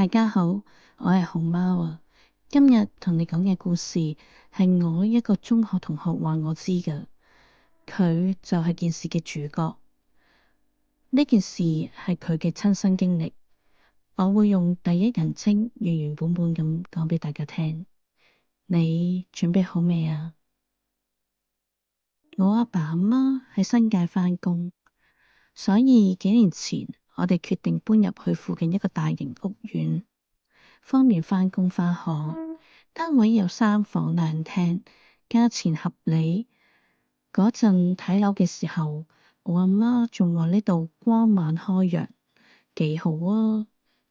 大家好，我係熊貓啊。今日同你講嘅故事係我一個中學同學話我知㗎，佢就係件事嘅主角。呢件事係佢嘅親身經歷，我會用第一人稱原原本本咁講俾大家聽。你準備好未啊？我阿爸阿媽喺新界返工，所以幾年前我哋決定搬入去附近一個大型屋苑，方便返工返學。單位有3房2廳，價錢合理。嗰陣睇樓嘅時候，我阿媽仲話呢度光猛開揚，幾好啊！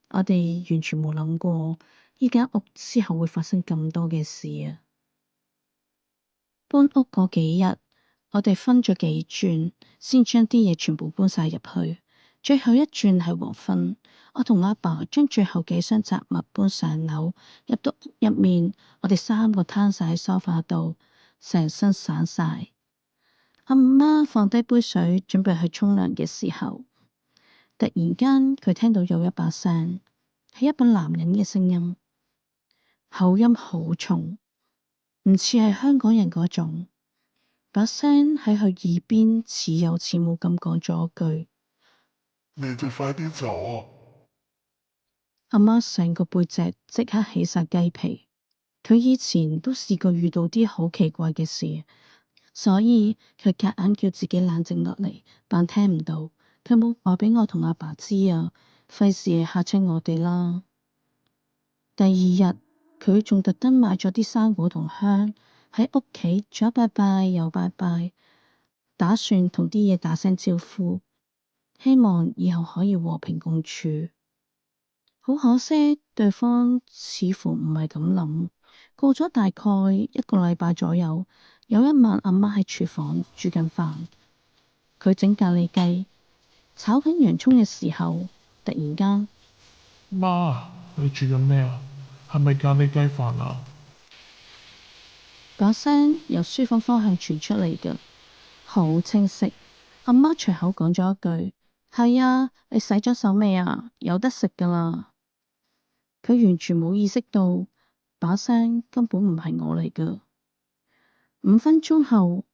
我哋完全冇諗過呢間屋之後會發生咁多嘅事啊！搬屋嗰幾日，我哋分咗幾轉，先將啲嘢全部搬晒入去。最後一轉係黃昏，我同阿爸將最後幾箱雜物搬上樓。入到屋入面，我哋3個攤晒喺梳化度，成身散晒。阿媽放低杯水準備去沖涼嘅時候，突然間佢聽到有一把聲，係一把男人嘅聲音，口音好重，唔似係香港人嗰種。把聲喺佢耳邊似有似冇咁講咗句：你哋快啲走啊！阿媽成個背脊即刻起晒雞皮。佢以前都試過遇到啲好奇怪嘅事，所以佢夾硬叫自己冷靜落嚟，扮聽唔到。佢冇話俾我同阿爸知啊，費事嚇親我哋啦。第二日佢仲特登買咗啲生果同香喺屋企左拜拜右拜拜，打算同啲嘢打聲招呼，希望以後可以和平共處。好可惜，對方似乎唔係咁諗。過咗大概1個禮拜左右，有一晚阿媽喺廚房煮緊飯，佢整咖喱雞，炒緊洋葱嘅時候，突然間，媽，你煮緊咩啊？係咪咖喱雞飯啊？把聲由書房方向傳出嚟嘅，好清晰。阿媽隨口講咗一句：係啊，你洗咗手未啊？有得食噶啦。佢完全冇意識到，把聲根本唔係我嚟噶。5分鐘後，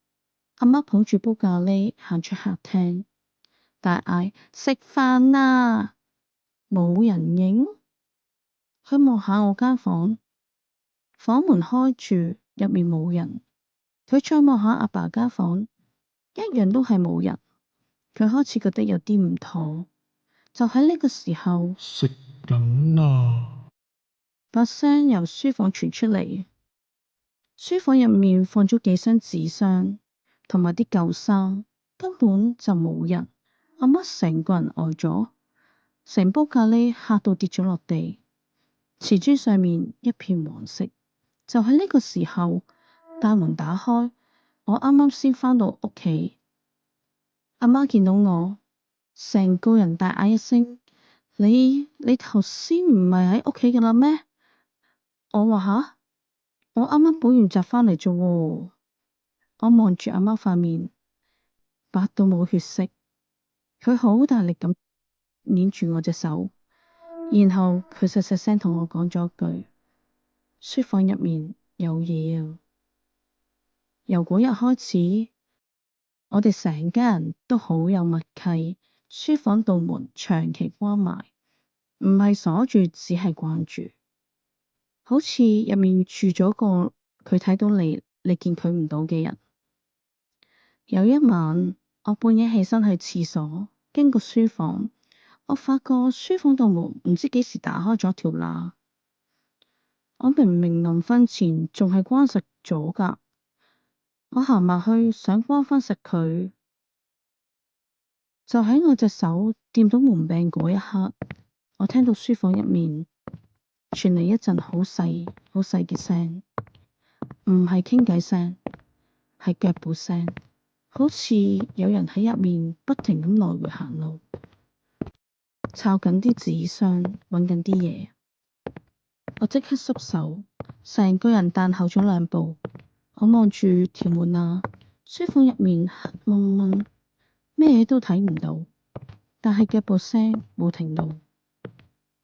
阿媽捧住煲咖喱行出客廳，大嗌：食飯啦！冇人應。佢望下我間房，房門開住，入面冇人。佢再望下阿爸間房，一樣都係冇人。佢開始覺得有啲唔妥。就喺呢個時候，食緊啊！把聲由書房傳出嚟。書房入面放咗幾箱紙箱同埋啲舊衫，根本就冇人。阿媽成個人呆咗，成煲咖喱嚇到跌咗落地，瓷磚上面一片黃色。就喺呢個時候，大門打開，我啱啱先返到屋企，阿媽見到我，成個人大嗌一聲：你頭先唔係喺屋企㗎喇咩？我話吓，我啱啱補完習返嚟啫。我望住阿媽塊面，白到冇血色。佢好大力咁捏住我隻手，然後佢細細聲同我講咗句：書房入面有嘢啊！由嗰日開始，我哋成家人都好有默契。書房道門長期關埋，唔係鎖住，只係關住，好似入面住咗個佢睇到你見佢唔到嘅人。有一晚，我半夜起身去廁所，經過書房，我發覺書房道門唔知幾時打開咗條罅。我明明臨瞓前仲係關實咗㗎，我行埋去想關返實佢，就喺我隻手掂到門柄嗰一刻，我聽到書房入面傳嚟一陣好細好細嘅聲，唔係傾偈聲，係腳步聲，好似有人喺入面不停咁來回行路，抄緊啲紙箱，揾緊啲嘢。我即刻縮手，成個人彈後咗2步。我望住條門啊，書房入面黑蒙蒙，咩嘢都睇唔到，但係腳步聲冇停到。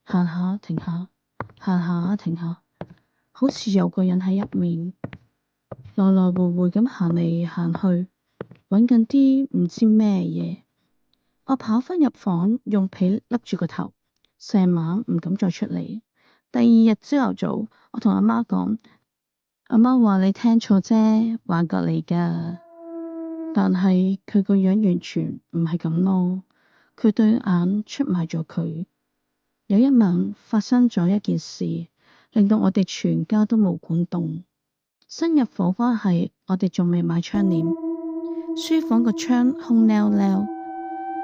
行下停下，行下停下，好似有個人喺入面來來回回咁行嚟行去，揾緊啲唔知咩嘢。我跑返入房，用被笠住個頭，成晚唔敢再出嚟。第二日朝頭早，我同阿媽講，阿媽話你聽錯啫，幻覺嚟㗎。但係佢個樣完全唔係咁咯，佢對眼出賣咗佢。有一晚發生咗一件事，令到我哋全家都毛管戙。新入伙嗰係我哋仲未買窗簾，書房個窗空溜溜。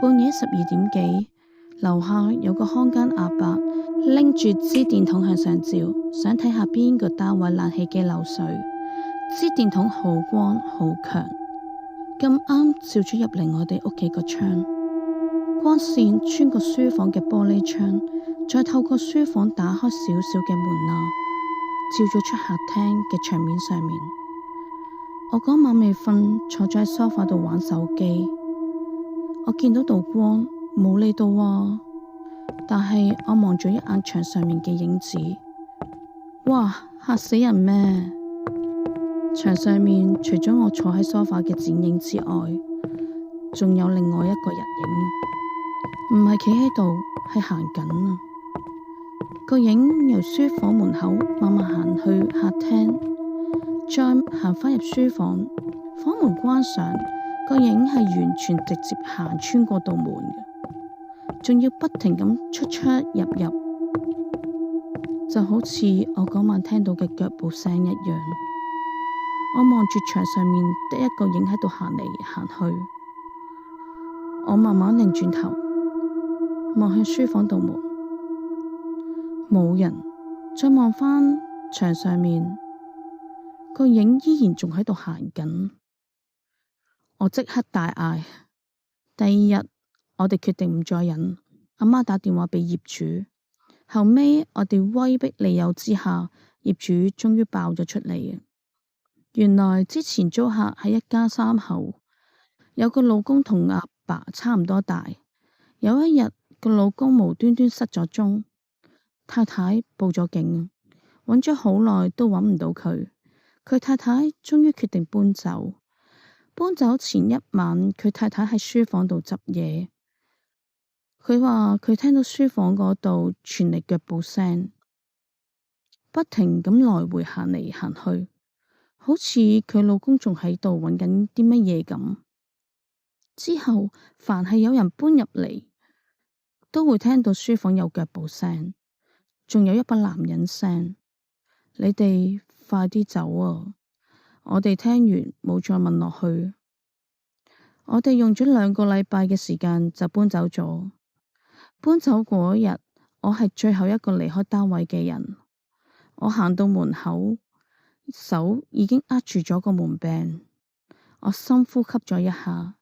半夜12點幾，樓下有個看更阿伯拎住支電筒向上照，想睇下邊個單位冷氣機漏水。支電筒好光好強，咁啱照咗入嚟我哋屋企個窗，光線穿過書房嘅玻璃窗，再透過書房打開少少嘅門罅，照咗出客廳嘅牆面上面。我嗰晚未瞓，坐咗喺梳化度玩手機。我見到道光，冇理到啊，但係我望咗一眼牆上面嘅影子，哇，嚇死人咩？牆上面除咗我坐喺梳化嘅剪影之外，仲有另外一個人影，唔係企喺度，係行緊啊。個影由書房門口慢慢行去客廳，再行返入書房，房門關上。個影係完全直接行穿過道門嘅，仲要不停咁出出入入，就好似我嗰晚聽到嘅腳步聲一樣。我望住牆上面得一個影喺度行嚟行去，我慢慢擰轉頭望向書房道門，冇人。再望返牆上面，個影依然仲喺度行緊。我即刻大嗌。第二日，我哋決定唔再忍。阿媽打電話俾業主，後尾我哋威逼利誘之下，業主終於爆咗出嚟。原來之前租客係一家三口，有個老公同阿爸差唔多大。有一日，個老公無端端失咗蹤，太太報咗警，揾咗好耐都揾唔到佢。佢太太終於決定搬走。搬走前一晚，佢太太喺書房度執嘢。佢話佢聽到書房嗰度傳嚟腳步聲，不停咁來回行嚟行去，好似佢老公仲喺度揾緊啲乜嘢咁。之後，凡係有人搬入嚟，都會聽到書房有腳步聲，仲有一把男人聲。你哋快啲走啊！我哋聽完冇再問落去。我哋用咗2個禮拜嘅時間就搬走咗。搬走嗰日，我係最後一個離開單位嘅人。我行到門口，手已經握住咗個門柄。我深呼吸咗一下，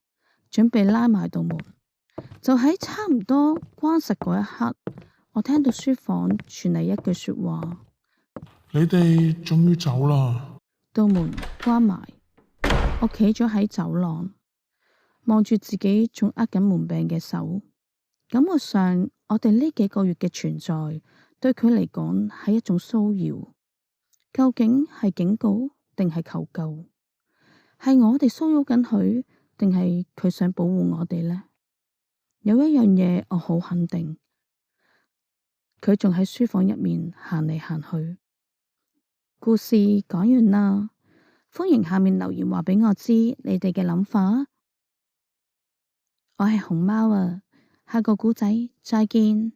準備拉埋道門。就喺差唔多關實嗰一刻，我聽到書房傳嚟一句說話：你哋終於走啦。道門關埋，我企咗喺走廊，望住自己仲握緊門柄嘅手，感覺上我哋呢幾個月嘅存在，對佢嚟講係一種騷擾。究竟係警告定係求救？係我哋騷擾緊佢，定係佢想保護我哋呢？有一樣嘢我好肯定，佢仲喺書房入面行嚟行去。故事講完啦，歡迎下面留言話畀我知你哋嘅諗法。我係熊貓啊，下個故仔再見。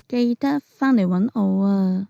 記得返嚟搵我啊！